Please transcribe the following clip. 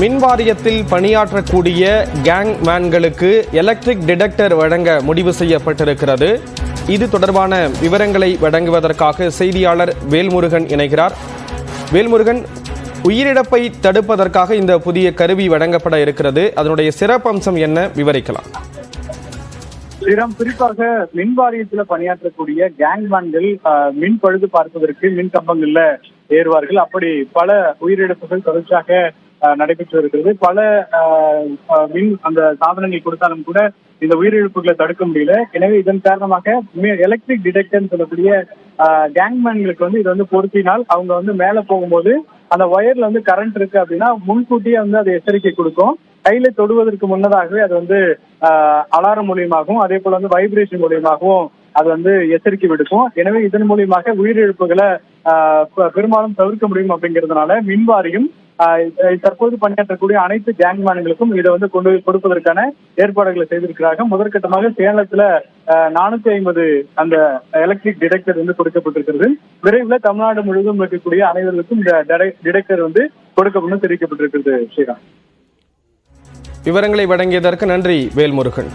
மின் வாரியத்தில் பணியாற்றக்கூடிய கேங் மேன்களுக்கு எலக்ட்ரிக் டிடெக்டர் வழங்க முடிவு செய்யப்பட்டிருக்கிறது. இது தொடர்பான விவரங்களை வழங்குவதற்காக செய்தியாளர் வேல்முருகன் இணைகிறார். வேல்முருகன், உயிரிழப்பை தடுப்பதற்காக இந்த புதிய கருவி வழங்கப்பட இருக்கிறது. அதனுடைய சிறப்பம்சம் என்ன, விவரிக்கலாம்? குறிப்பாக மின் வாரியத்தில் பணியாற்றக்கூடிய கேங்மேன்கள் மின் பழுது பார்ப்பதற்கு மின் கம்பங்கள்ல ஏறுவார்கள். அப்படி பல உயிரிழப்புகள் தொடர்ச்சியாக நடைபெற்று வருகிறது. பல மின் அந்த சாதனங்கள் கொடுத்தாலும் கூட இந்த உயிரிழப்புகளை தடுக்க முடியல. எனவே இதன் காரணமாக எலக்ட்ரிக் டிடெக்டர் சொல்லக்கூடிய கேங்மேன்களுக்கு இது பொருத்தினால் அவங்க மேல போகும்போது அந்த ஒயர்ல கரண்ட் இருக்கு அப்படின்னா முன்கூட்டியே அது எச்சரிக்கை கொடுக்கும். கையில தொடுவதற்கு முன்னதாகவே அது அலாரம் மூலியமாகவும் அதே போல வைப்ரேஷன் மூலியமாகவும் அது எச்சரிக்கை விடுக்கும். எனவே இதன் மூலியமாக உயிரிழப்புகளை பெரும்பாலும் தவிர்க்க முடியும். அப்படிங்கிறதுனால மின்வாரியம் தற்போது பணியாற்றக்கூடிய அனைத்து கேங்மேன்களுக்கும் இதை கொண்டு கொடுப்பதற்கான ஏற்பாடுகளை செய்திருக்கிறார்கள். முதற்கட்டமாக சேலத்துல 450 அந்த எலக்ட்ரிக் டிடெக்டர் கொடுக்கப்பட்டிருக்கிறது. விரைவில் தமிழ்நாடு முழுவதும் இருக்கக்கூடிய அனைவருக்கும் இந்த டிடெக்டர் கொடுக்கப்படும் தெரிவிக்கப்பட்டிருக்கிறது. ஸ்ரீராம், விவரங்களை வழங்கியதற்கு நன்றி வேல்முருகன்.